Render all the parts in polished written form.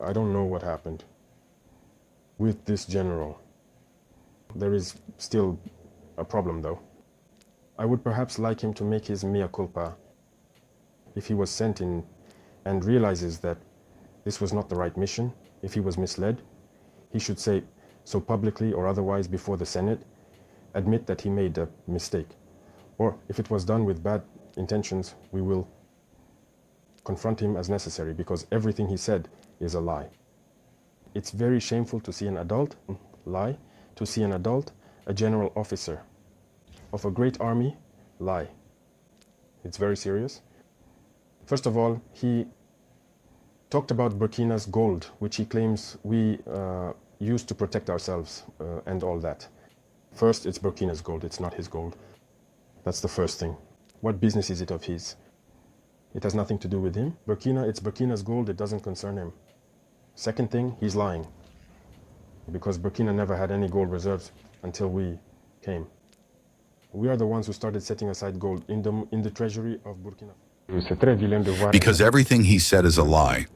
I don't know what happened with this general. There is still a problem, though. I would perhaps like him to make his mea culpa if he was sent in and realizes that this was not the right mission. If he was misled, he should say so publicly or otherwise before the Senate, admit that he made a mistake. Or if it was done with bad intentions, we will confront him as necessary, because everything he said is a lie. It's very shameful to see an adult lie, to see an adult, a general officer of a great army, lie. It's very serious. First of all, he talked about Burkina's gold, which he claims we used to protect ourselves and all that. First, it's Burkina's gold, it's not his gold. That's the first thing. What business is it of his? It has nothing to do with him. Burkina, it's Burkina's gold, it doesn't concern him. Second thing, he's lying, because Burkina never had any gold reserves until we came. We are the ones who started setting aside gold in the treasury of Burkina. Because everything he said is a lie.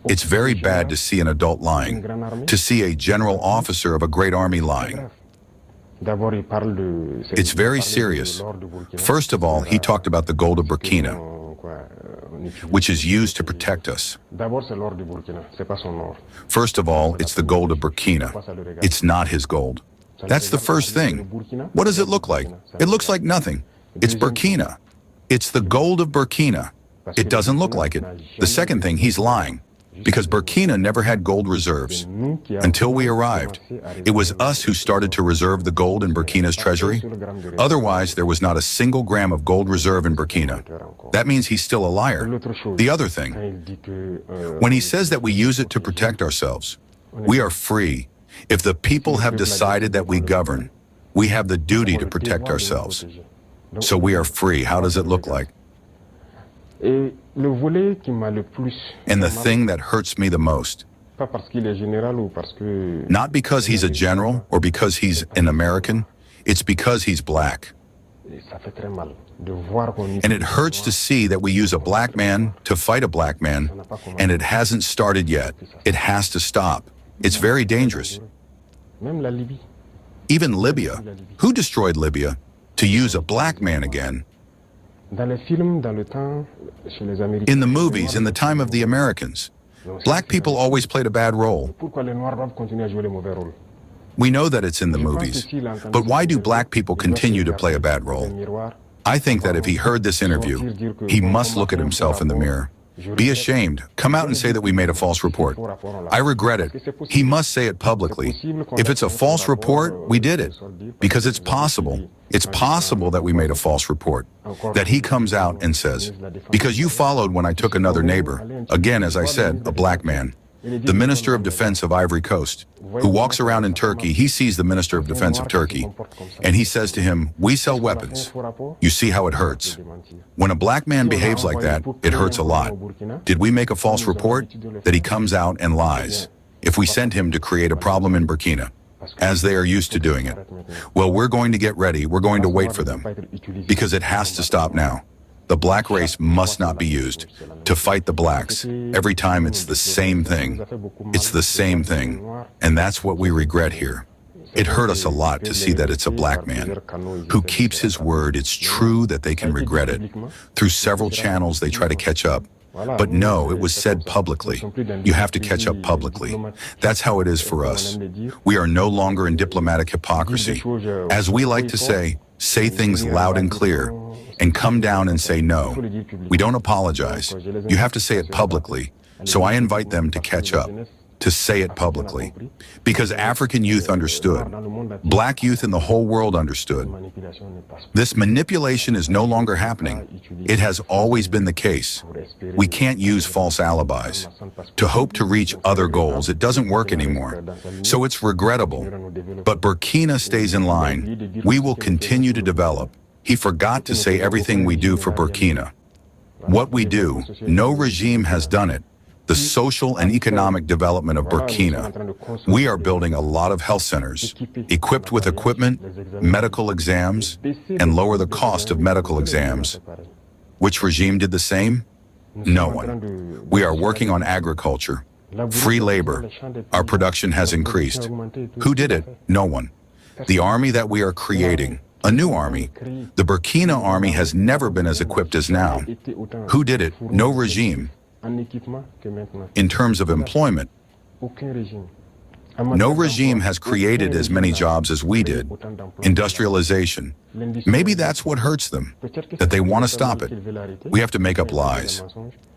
It's very bad to see an adult lying, to see a general officer of a great army lying. It's very serious. First of all, he talked about the gold of Burkina, which is used to protect us. First of all, it's the gold of Burkina. It's not his gold. That's the first thing. What does it look like? It looks like nothing. It's Burkina. It's the gold of Burkina. It doesn't look like it. The second thing, he's lying, because Burkina never had gold reserves until we arrived. It was us who started to reserve the gold in Burkina's treasury. Otherwise, there was not a single gram of gold reserve in Burkina. That means he's still a liar. The other thing, when he says that we use it to protect ourselves, we are free. If the people have decided that we govern, we have the duty to protect ourselves. So we are free. How does it look like? And the thing that hurts me the most, not because he's a general or because he's an American, it's because he's black. And it hurts to see that we use a black man to fight a black man, and it hasn't started yet. It has to stop. It's very dangerous. Even Libya. Who destroyed Libya? To use a black man again. In the movies, in the time of the Americans, black people always played a bad role. We know that it's in the movies, but why do black people continue to play a bad role? I think that if he heard this interview, he must look at himself in the mirror. Be ashamed. Come out and say that we made a false report. I regret it. He must say it publicly. If it's a false report, we did it. Because it's possible. It's possible that we made a false report. That he comes out and says, because you followed when I took another neighbor. Again, as I said, a black man. The Minister of Defense of Ivory Coast, who walks around in Turkey, he sees the Minister of Defense of Turkey, and he says to him, we sell weapons. You see how it hurts. When a black man behaves like that, it hurts a lot. Did we make a false report? That he comes out and lies. If we sent him to create a problem in Burkina, as they are used to doing it, well, we're going to get ready. We're going to wait for them, because it has to stop now. The black race must not be used to fight the blacks. Every time it's the same thing. It's the same thing. And that's what we regret here. It hurt us a lot to see that it's a black man who keeps his word. It's true that they can regret it. Through several channels, they try to catch up. But no, it was said publicly. You have to catch up publicly. That's how it is for us. We are no longer in diplomatic hypocrisy. As we like to say things loud and clear, and come down and say no. We don't apologize. You have to say it publicly. So I invite them to catch up, to say it publicly. Because African youth understood. Black youth in the whole world understood. This manipulation is no longer happening. It has always been the case. We can't use false alibis to hope to reach other goals. It doesn't work anymore. So it's regrettable. But Burkina stays in line. We will continue to develop. He forgot to say everything we do for Burkina. What we do, no regime has done it. The social and economic development of Burkina. We are building a lot of health centers, equipped with equipment, medical exams, and lower the cost of medical exams. Which regime did the same? No one. We are working on agriculture. Free labor. Our production has increased. Who did it? No one. The army that we are creating, a new army. The Burkina army has never been as equipped as now. Who did it? No regime. In terms of employment, no regime has created as many jobs as we did. Industrialization. Maybe that's what hurts them, that they want to stop it. We have to make up lies.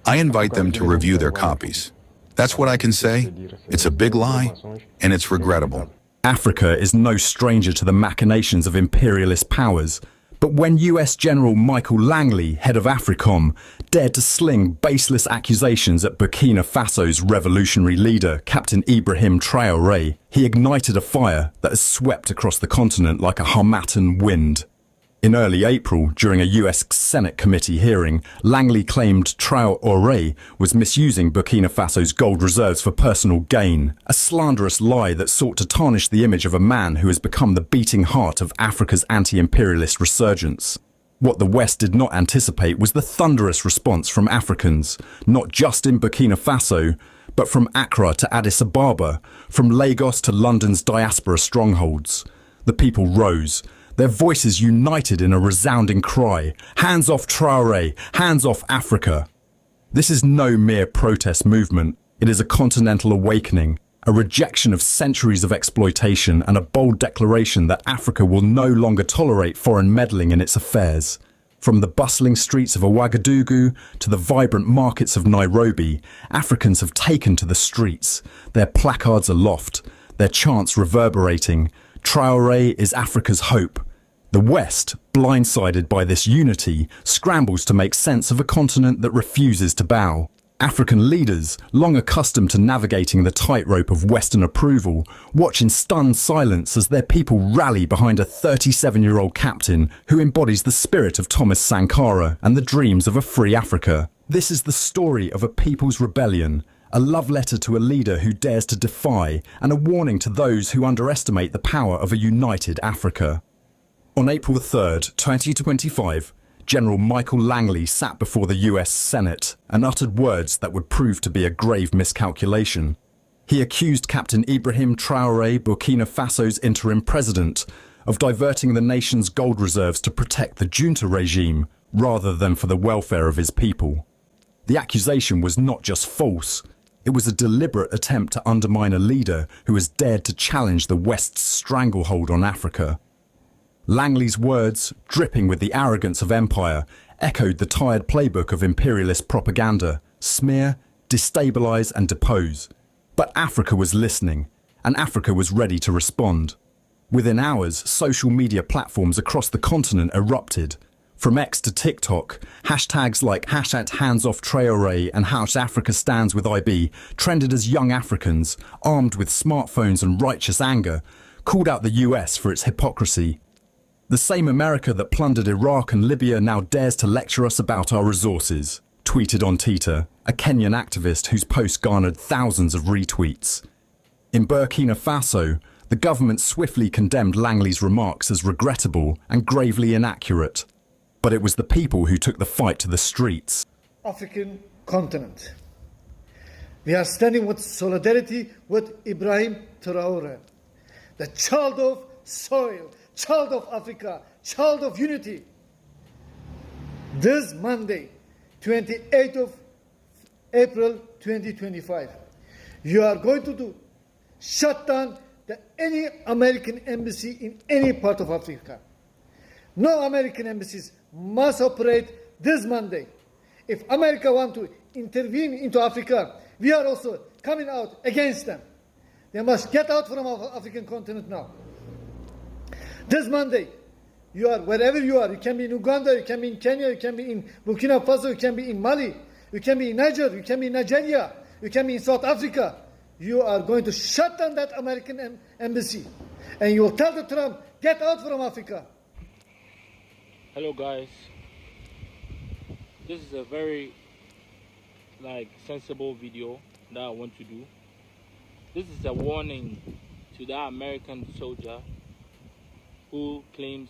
I invite them to review their copies. That's what I can say. It's a big lie, and it's regrettable. Africa is no stranger to the machinations of imperialist powers. But when US General Michael Langley, head of AFRICOM, dared to sling baseless accusations at Burkina Faso's revolutionary leader, capt.Traore, he ignited a fire that has swept across the continent like a harmattan wind. In early April, during a US Senate committee hearing, Langley claimed Traore was misusing Burkina Faso's gold reserves for personal gain, a slanderous lie that sought to tarnish the image of a man who has become the beating heart of Africa's anti-imperialist resurgence. What the West did not anticipate was the thunderous response from Africans, not just in Burkina Faso, but from Accra to Addis Ababa, from Lagos to London's diaspora strongholds. The people rose, their voices united in a resounding cry, "Hands off Traore, hands off Africa." This is no mere protest movement. It is a continental awakening, a rejection of centuries of exploitation and a bold declaration that Africa will no longer tolerate foreign meddling in its affairs. From the bustling streets of Ouagadougou to the vibrant markets of Nairobi, Africans have taken to the streets, their placards aloft, their chants reverberating. Traore is Africa's hope. The West, blindsided by this unity, scrambles to make sense of a continent that refuses to bow. African leaders, long accustomed to navigating the tightrope of Western approval, watch in stunned silence as their people rally behind a 37-year-old captain who embodies the spirit of Thomas Sankara and the dreams of a free Africa. This is the story of a people's rebellion, a love letter to a leader who dares to defy, and a warning to those who underestimate the power of a united Africa. On April 3rd, 2025, General Michael Langley sat before the US Senate and uttered words that would prove to be a grave miscalculation. He accused Captain Ibrahim Traore, Burkina Faso's interim president, of diverting the nation's gold reserves to protect the junta regime rather than for the welfare of his people. The accusation was not just false, it was a deliberate attempt to undermine a leader who has dared to challenge the West's stranglehold on Africa. Langley's words, dripping with the arrogance of empire, echoed the tired playbook of imperialist propaganda: smear, destabilize and depose. But Africa was listening, and Africa was ready to respond. Within hours, social media platforms across the continent erupted. From X to TikTok, hashtags like #HandsOffTraore and #AfricaStandsWithIB trended as young Africans, armed with smartphones and righteous anger, called out the US for its hypocrisy. The same America that plundered Iraq and Libya now dares to lecture us about our resources, tweeted on Tita, a Kenyan activist whose post garnered thousands of retweets. In Burkina Faso, the government swiftly condemned Langley's remarks as regrettable and gravely inaccurate. But it was the people who took the fight to the streets. African continent. We are standing with solidarity with Ibrahim Traore, the child of soil, child of Africa, child of unity. This Monday, 28th of April 2025, you are going to shut down any American embassy in any part of Africa. No American embassies must operate this Monday. If America wants to intervene into Africa, we are also coming out against them. They must get out from our African continent now. This Monday, you are wherever you are. You can be in Uganda, you can be in Kenya, you can be in Burkina Faso, you can be in Mali, you can be in Niger, you can be in Nigeria, you can be in South Africa. You are going to shut down that American embassy. And you will tell the Trump, get out from Africa. Hello guys. This is a very sensible video that I want to do. This is a warning to that American soldier who claims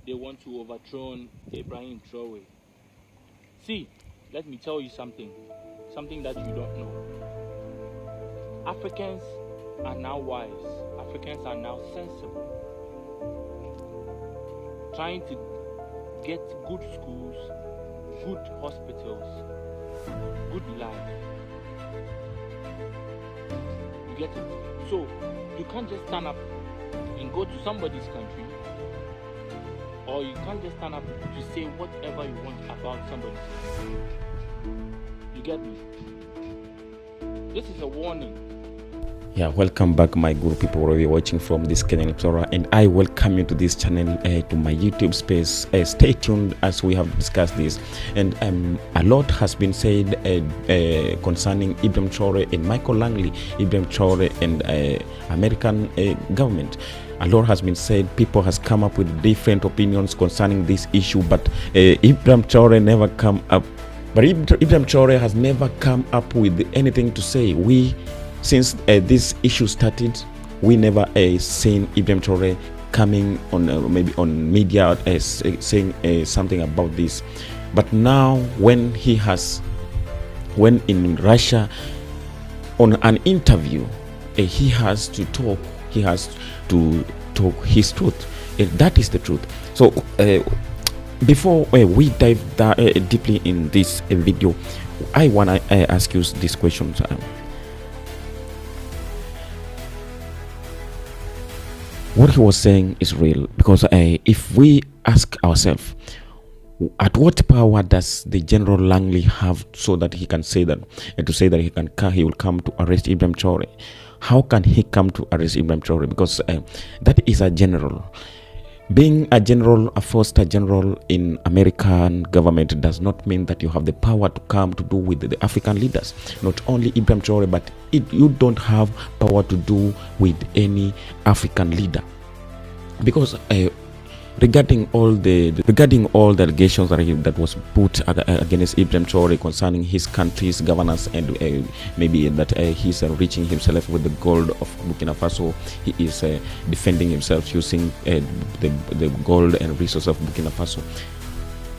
they want to overthrow Ibrahim Traore. See, let me tell you something that you don't know. Africans are now wise. Africans are now sensible. Trying to get good schools, good hospitals, good life. You get it? So you can't just stand up and go to somebody's country, or you can't just stand up to say whatever you want about somebody's country. You get me? This is a warning. Yeah, welcome back my good people wherever you're watching from this capt.Traore, and I welcome you to this channel, to my YouTube space. Stay tuned as we have discussed this, and a lot has been said concerning Ibrahim Traore and Michael Langley, Ibrahim Traore and American government. A lot has been said. People has come up with different opinions concerning this issue, but Ibrahim Traore never come up. But Ibrahim Traore has never come up with anything to say. Since this issue started, we never seen Ibrahim Traore coming on maybe on media saying something about this. But now, when in Russia on an interview, he has to talk. He has to talk his truth. That is the truth. So before we dive deeply in this video, I wanna ask you this question. What he was saying is real, because if we ask ourselves, at what power does the General Langley have so that he can say that, and to say that he will come to arrest Ibrahim Traore? How can he come to arrest Ibrahim Traore? Because that is a general. Being a general, a four-star general in American government does not mean that you have the power to come to do with the African leaders. Not only Ibrahim Traore, but you don't have power to do with any African leader. Because regarding all the allegations that was put against Ibrahim Traore concerning his country's governance, and maybe that he's enriching himself with the gold of Burkina Faso, he is defending himself using the gold and resources of Burkina Faso.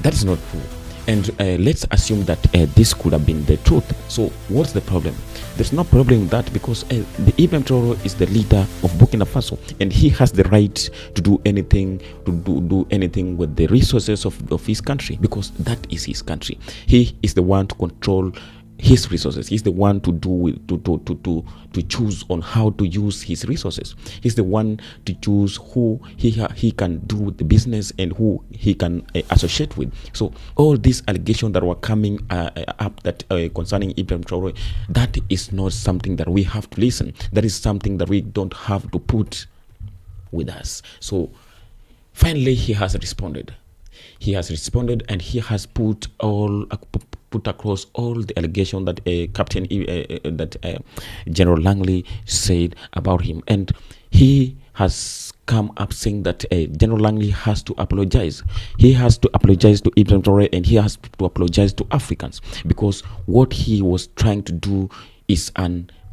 That is not true. And let's assume that this could have been the truth. So what's the problem? There's no problem with that, because the Ibrahim Traore is the leader of Burkina Faso, and he has the right to do anything, do anything with the resources of his country, because that is his country. He is the one to control his resources. He's the one to choose on how to use his resources. He's the one to choose who he can do the business and who he can associate with. So all these allegations that were coming up that concerning Ibrahim Traore, that is not something that we have to listen. That is something that we don't have to put with us. So finally he has responded. He has responded, and he has put across all the allegations that General Langley said about him, and he has come up saying that General Langley has to apologize. He has to apologize to Ibrahim Traore, and he has to apologize to Africans, because what he was trying to do is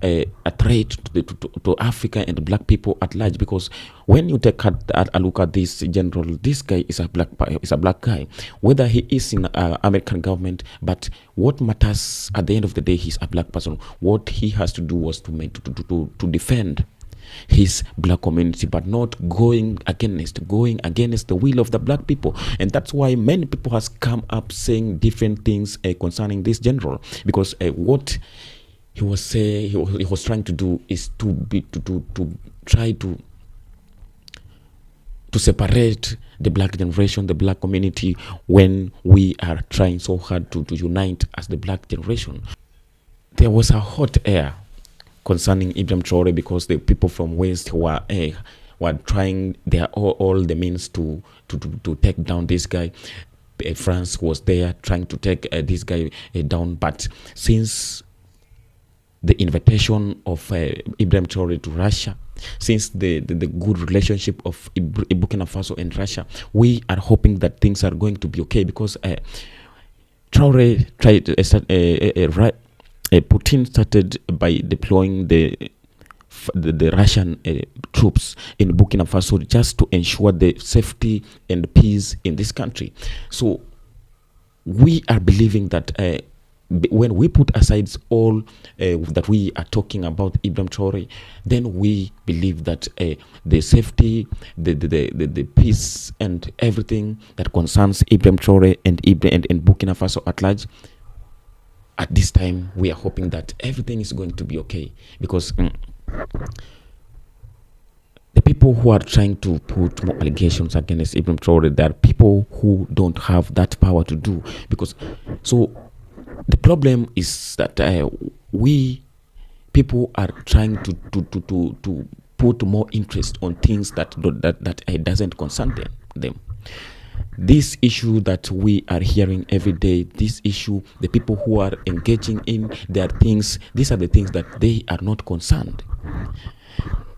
a threat to Africa and black people at large. Because when you take a look at this general, this guy is a black guy, whether he is in American government, but what matters at the end of the day, he's a black person. What he has to do was to defend his black community, but not going against the will of the black people. And that's why many people has come up saying different things concerning this general, because what he was saying, he was trying to do is to try to separate the black generation, the black community, when we are trying so hard to unite as the black generation. There was a hot air concerning Ibrahim Traore, because the people from West were trying all the means to take down this guy. France was there trying to take this guy down, but since the invitation of Ibrahim Traore to Russia, since the good relationship of Burkina Faso and Russia, we are hoping that things are going to be okay, because Traore tried Putin started by deploying the Russian troops in Burkina Faso just to ensure the safety and peace in this country. So we are believing that when we put aside all that we are talking about Ibrahim Traore, then we believe that the safety, the peace, and everything that concerns Ibrahim Traore and Burkina Faso at large, at this time, we are hoping that everything is going to be okay, because the people who are trying to put more allegations against Ibrahim Traore, there are people who don't have that power to do. Because so the problem is that we people are trying to put more interest on things that doesn't concern them. This issue that we are hearing every day, this issue, the people who are engaging in their things, these are the things that they are not concerned.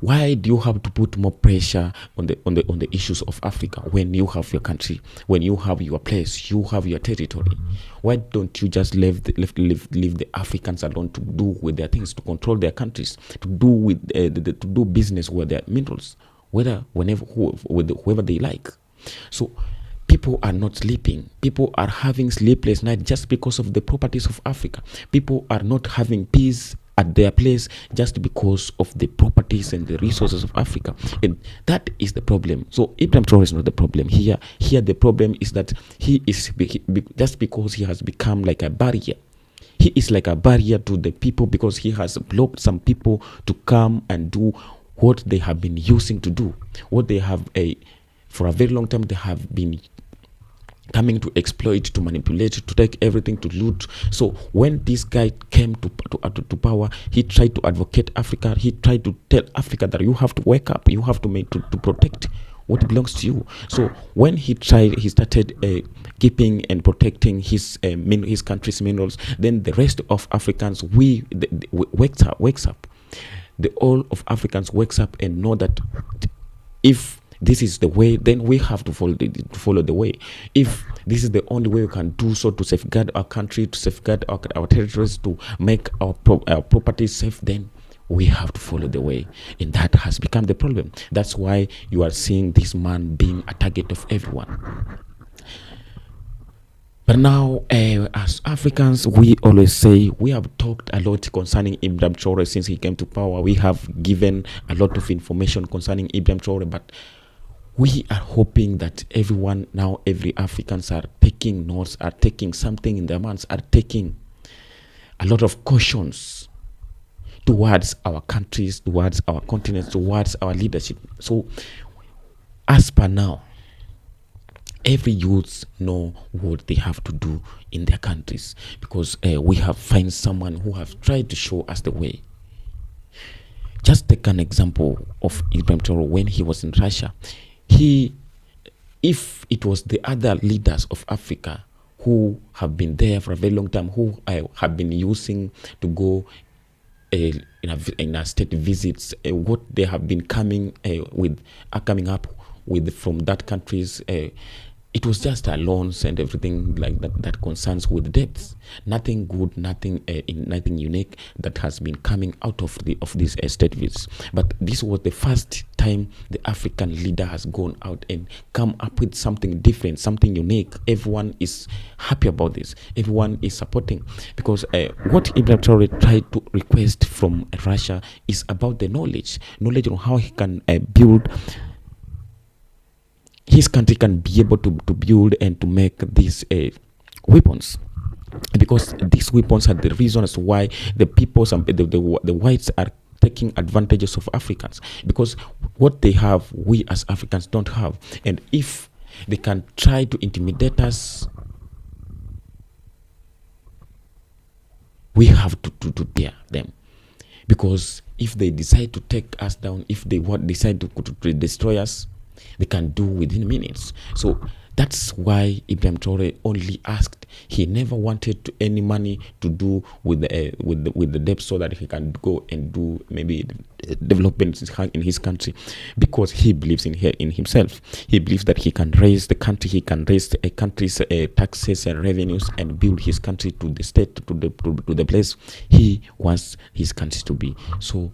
Why do you have to put more pressure on the issues of Africa when you have your country, when you have your place, you have your territory? Why don't you just leave the Africans alone to do with their things, to control their countries, to do with to do business with their minerals, whoever they like? So people are not sleeping. People are having sleepless nights just because of the properties of Africa. People are not having peace at their place just because of the properties and the resources of Africa. And that is the problem. So Ibrahim Traore is not the problem here. Here the problem is that he is just because he has become like a barrier. He is like a barrier to the people because he has blocked some people to come and do what they have been using to do. What they have for a very long time they have been coming to exploit, to manipulate, to take everything, to loot. So when this guy came to power, he tried to advocate Africa. He tried to tell Africa that you have to wake up, you have to protect what belongs to you. So when he started keeping and protecting his country's minerals. Then the rest of Africans wakes up. The all of Africans wakes up and know that if this is the way, then we have to follow the way. If this is the only way we can do so to safeguard our country, to safeguard our territories, to make our property safe, then we have to follow the way. And that has become the problem. That's why you are seeing this man being a target of everyone. But now, as Africans, we always say, we have talked a lot concerning Ibrahim Traore since he came to power. We have given a lot of information concerning Ibrahim Traore, but we are hoping that everyone now, every Africans are taking notes, are taking something in their minds, are taking a lot of cautions towards our countries, towards our continents, towards our leadership. So, as per now, every youth know what they have to do in their countries, because we have found someone who have tried to show us the way. Just take an example of Ibrahim Traore when he was in Russia. If it was the other leaders of Africa who have been there for a very long time, who have been using to go in a state visits, what they have been coming up with from that countries, it was just loans and everything like that concerns with debts. Nothing good, nothing unique that has been coming out of these state visits. But this was the first time the African leader has gone out and come up with something different, something unique. Everyone is happy about this. Everyone is supporting, because what Ibrahim Traore tried to request from Russia is about the knowledge on how he can build. His country can be able to build and to make these weapons, because these weapons are the reason as to why the people, the whites are taking advantages of Africans, because what they have, we as Africans don't have. And if they can try to intimidate us, we have to dare them, because if they decide to take us down, if they decide to destroy us, they can do within minutes. So that's why Ibrahim Traore only asked. He never wanted any money to do with the debt, so that he can go and do maybe development in his country, because he believes in himself. He believes that he can raise the country, he can raise a country's taxes and revenues, and build his country to the state, to the place he wants his country to be. So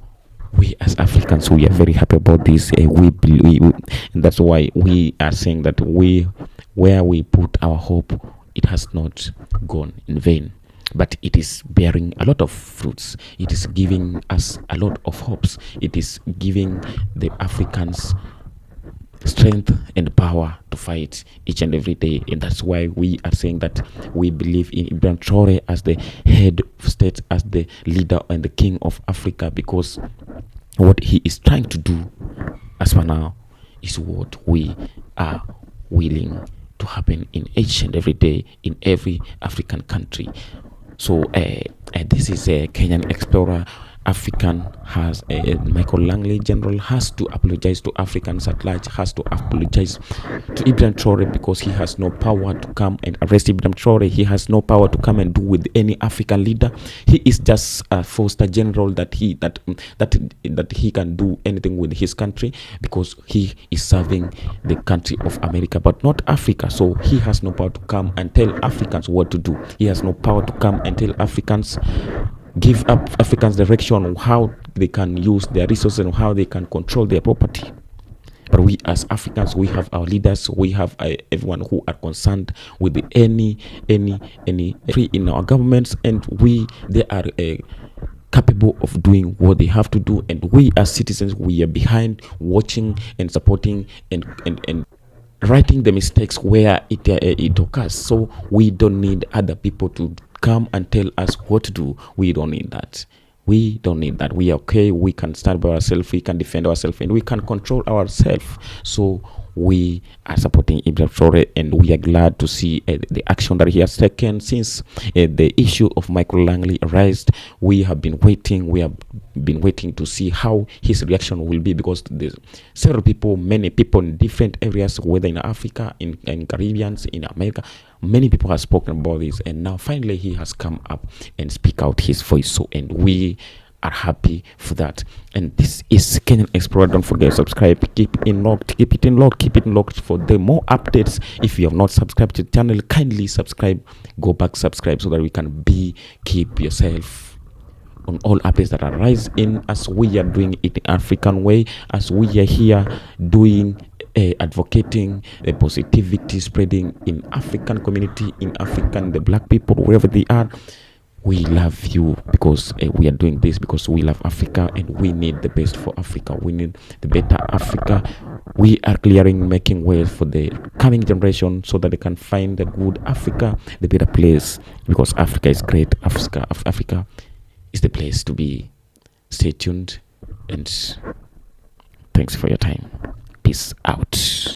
we as Africans, we are very happy about this. We believe, and that's why we are saying that where we put our hope, it has not gone in vain. but it is bearing a lot of fruits. It is giving us a lot of hopes. It is giving the Africans strength and power to fight each and every day. And that's why we are saying that we believe in capt.Traore as the head of state, as the leader and the king of Africa, because what he is trying to do as for now is what we are willing to happen in each and every day in every African country. So this is a Kenyan explorer. African has Michael Langley general has to apologize to Africans at large, has to apologize to capt.Traore, because he has no power to come and arrest capt.Traore. He has no power to come and do with any African leader. He is just a foster general that he can do anything with his country, because he is serving the country of America but not Africa. So he has no power to come and tell Africans what to do. He has no power to come and tell Africans, give up Africans direction on how they can use their resources and how they can control their property. But we as Africans, we have our leaders, we have everyone who are concerned with any in our governments, and they are capable of doing what they have to do. And we as citizens, we are behind, watching and supporting and writing the mistakes where it occurs. So we don't need other people to come and tell us what to do. We don't need that. We don't need that. We are okay. We can stand by ourselves. We can defend ourselves, and we can control ourselves. So we are supporting capt.Traore, and we are glad to see the action that he has taken since the issue of Michael Langley arrest. We have been waiting. We have been waiting to see how his reaction will be, because there's several people, many people in different areas, whether in Africa, in Caribbean, in America, many people have spoken about this, and now finally he has come up and speak out his voice. So, and we are happy for that. And this is Kenyan Explorer. Don't forget to subscribe, keep it locked for the more updates. If you have not subscribed to the channel, kindly subscribe, go back, subscribe, so that we can keep yourself on all updates that arise in, as we are doing it in African way, as we are here doing advocating positivity, spreading in African community, in African, the black people, wherever they are. We love you, because we are doing this because we love Africa, and we need the best for Africa. We need the better Africa. We are making way for the coming generation, so that they can find the good Africa, the better place, because Africa is great. Africa is the place to be. Stay tuned, and thanks for your time. Peace out.